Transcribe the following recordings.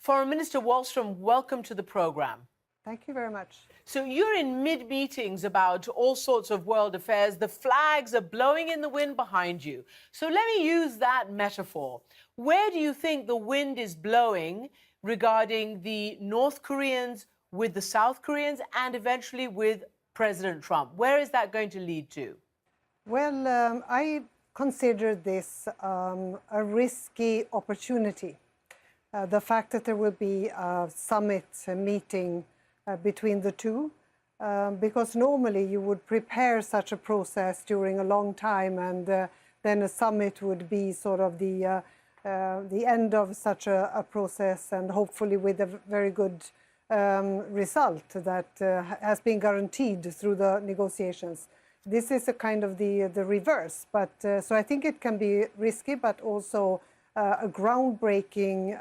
Foreign Minister Wallström, welcome to the program. Thank you very much. So you're in mid-meetings about all sorts of world affairs. The flags are blowing in the wind behind you. So let me use that metaphor. Where do you think the wind is blowing regarding the North Koreans with the South Koreans and eventually with President Trump? Where is that going to lead to? Well, I consider this a risky opportunity. The fact that there will be a summit meeting between the two, because normally you would prepare such a process during a long time, and then a summit would be sort of the end of such a process, and hopefully with a very good result that has been guaranteed through the negotiations. This is a kind of the reverse, but so I think it can be risky, but also a groundbreaking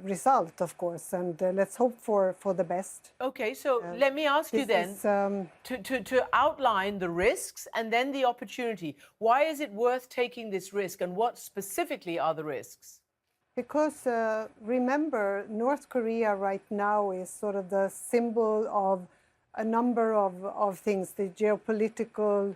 result, of course, and let's hope for the best. Okay, so let me ask you then to outline the risks and then the opportunity. Why is it worth taking this risk, and what specifically are the risks? Because remember, North Korea right now is sort of the symbol of a number of things, the geopolitical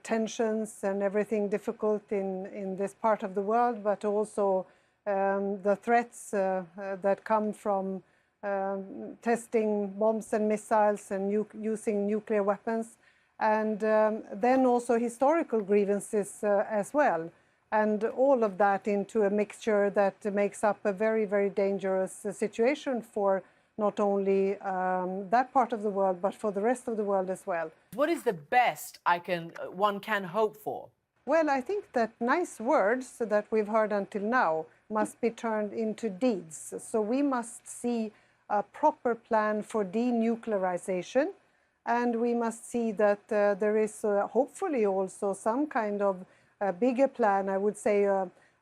tensions and everything difficult in this part of the world, but also the threats that come from testing bombs and missiles and using nuclear weapons, and then also historical grievances as well. And all of that into a mixture that makes up a very, very dangerous situation for not only that part of the world, but for the rest of the world as well. What is the best one can hope for? Well, I think that nice words that we've heard until now must be turned into deeds. So we must see a proper plan for denuclearization, and we must see that there is hopefully also some kind of bigger plan, I would say,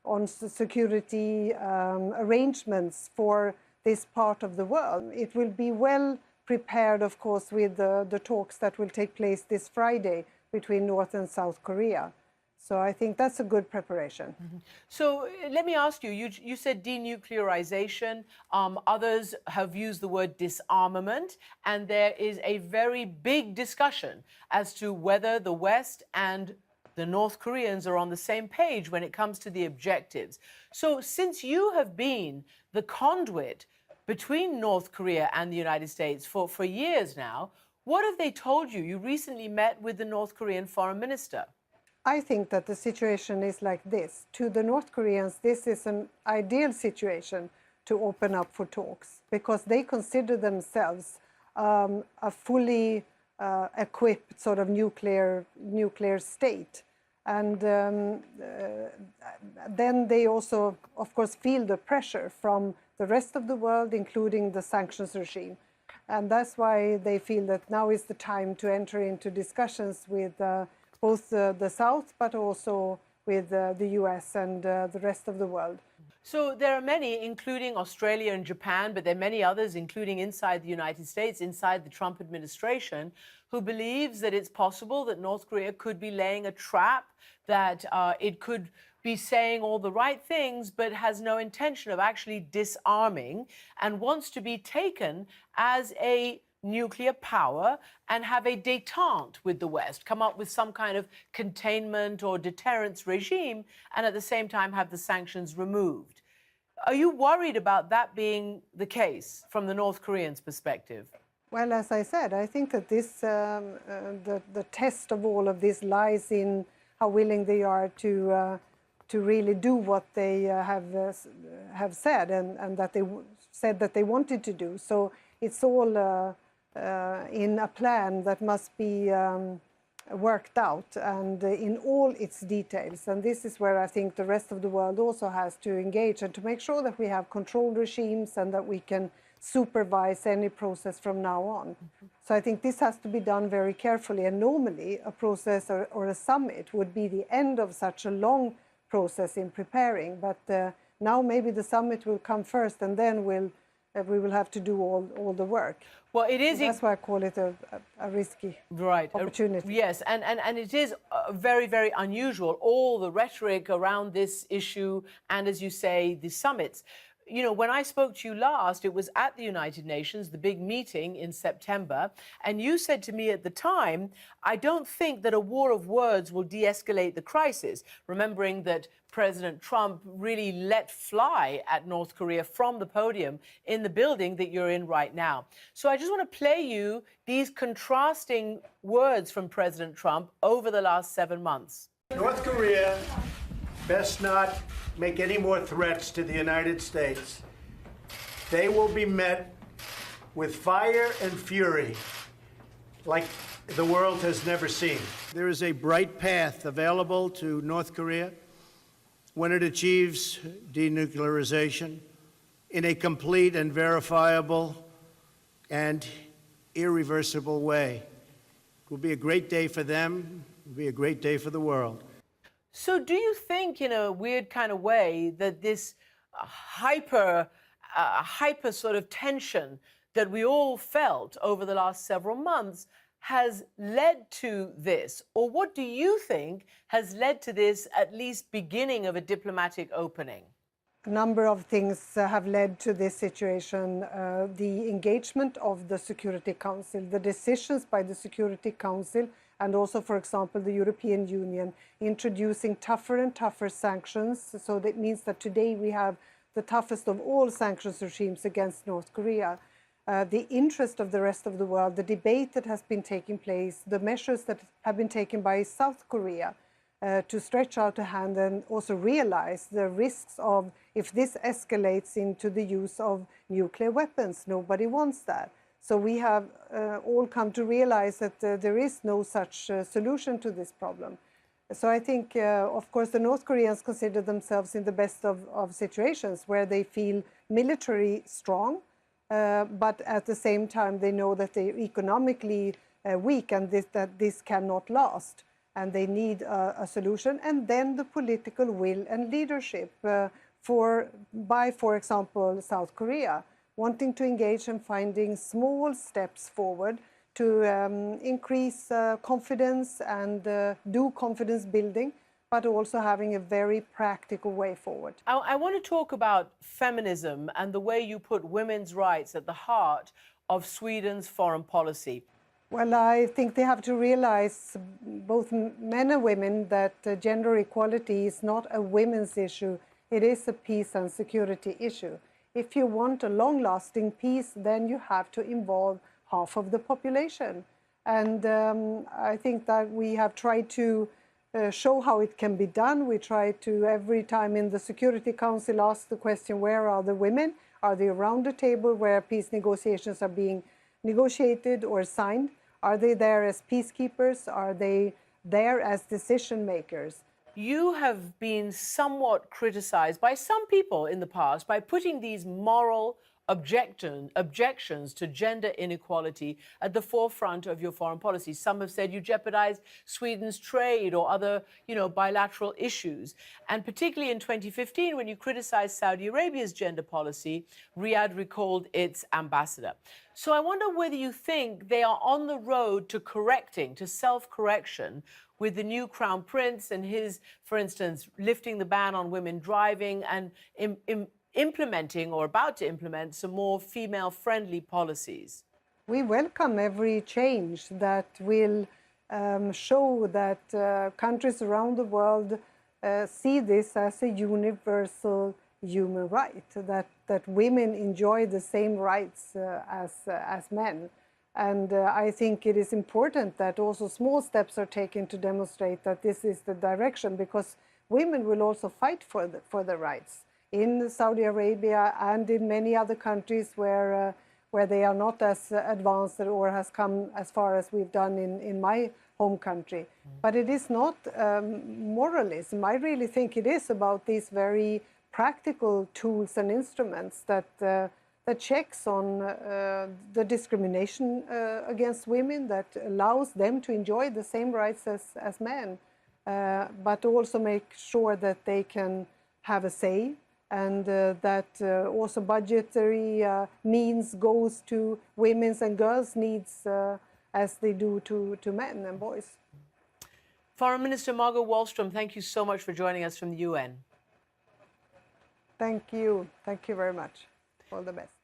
on security arrangements for this part of the world. It will be well prepared, of course, with the talks that will take place this Friday between North and South Korea. So I think that's a good preparation. Mm-hmm. So let me ask you, you said denuclearization. Others have used the word disarmament, and there is a very big discussion as to whether the West and the North Koreans are on the same page when it comes to the objectives. So since you have been the conduit between North Korea and the United States for years now, what have they told you? You recently met with the North Korean foreign minister. I think that the situation is like this. To the North Koreans, this is an ideal situation to open up for talks, because they consider themselves a fully equipped sort of nuclear state. And then they also, of course, feel the pressure from the rest of the world, including the sanctions regime. And that's why they feel that now is the time to enter into discussions with both the South, but also with the US and the rest of the world. So there are many, including Australia and Japan, but there are many others, including inside the United States, inside the Trump administration, who believes that it's possible that North Korea could be laying a trap, that it could be saying all the right things, but has no intention of actually disarming and wants to be taken as a nuclear power and have a détente with the West, come up with some kind of containment or deterrence regime, and at the same time have the sanctions removed. Are you worried about that being the case from the North Koreans' perspective? Well, as I said, I think that this the test of all of this lies in how willing they are to really do what they have said, and that they said that they wanted to do. So it's all in a plan that must be worked out, and in all its details. And this is where I think the rest of the world also has to engage, and to make sure that we have control regimes and that we can supervise any process from now on. So I think this has to be done very carefully, and normally a process or a summit would be the end of such a long process in preparing. But now maybe the summit will come first, and then we'll we will have to do all the work. Well, it is. That's why I call it a risky opportunity. Yes, and it is very, very unusual, all the rhetoric around this issue and, as you say, the summits. You know, when I spoke to you last, it was at the United Nations, the big meeting in September, and you said to me at the time, I don't think that a war of words will de-escalate the crisis, remembering that President Trump really let fly at North Korea from the podium in the building that you're in right now. So I just want to play you these contrasting words from President Trump over the last 7 months. North Korea best not make any more threats to the United States. They will be met with fire and fury like the world has never seen. There is a bright path available to North Korea when it achieves denuclearization in a complete and verifiable and irreversible way. It will be a great day for them. It will be a great day for the world. So do you think, in a weird kind of way, that this hyper sort of tension that we all felt over the last several months has led to this? Or what do you think has led to this, at least beginning of a diplomatic opening? A number of things have led to this situation. The engagement of the Security Council, the decisions by the Security Council, and also, for example, the European Union introducing tougher and tougher sanctions. So that means that today we have the toughest of all sanctions regimes against North Korea. The interest of the rest of the world, the debate that has been taking place, the measures that have been taken by South Korea to stretch out a hand and also realize the risks of if this escalates into the use of nuclear weapons. Nobody wants that. So we have all come to realize that there is no such solution to this problem. So I think, of course, the North Koreans consider themselves in the best of situations where they feel militarily strong, but at the same time they know that they're economically weak and that this cannot last. And they need a solution. And then the political will and leadership by, for example, South Korea, wanting to engage and finding small steps forward to increase confidence and do confidence building, but also having a very practical way forward. I want to talk about feminism and the way you put women's rights at the heart of Sweden's foreign policy. Well, I think they have to realize, both men and women, that gender equality is not a women's issue. It is a peace and security issue. If you want a long-lasting peace, then you have to involve half of the population. And I think that we have tried to show how it can be done. We try to, every time in the Security Council, ask the question, where are the women? Are they around the table where peace negotiations are being negotiated or signed? Are they there as peacekeepers? Are they there as decision makers? You have been somewhat criticized by some people in the past by putting these moral objections to gender inequality at the forefront of your foreign policy. Some have said you jeopardized Sweden's trade or other, bilateral issues. And particularly in 2015, when you criticized Saudi Arabia's gender policy, Riyadh recalled its ambassador. So I wonder whether you think they are on the road to correcting, to self-correction, with the new Crown Prince and his, for instance, lifting the ban on women driving and implementing or about to implement some more female-friendly policies. We welcome every change that will show that countries around the world see this as a universal human right, that women enjoy the same rights as men. And I think it is important that also small steps are taken to demonstrate that this is the direction, because women will also fight for the rights in Saudi Arabia and in many other countries where they are not as advanced or has come as far as we've done in my home country. But it is not moralism. I really think it is about these very practical tools and instruments that checks on the discrimination against women, that allows them to enjoy the same rights as men, but also make sure that they can have a say and that also budgetary means goes to women's and girls' needs as they do to men and boys. Foreign Minister Margot Wallström, thank you so much for joining us from the UN. Thank you. Thank you very much. All the best.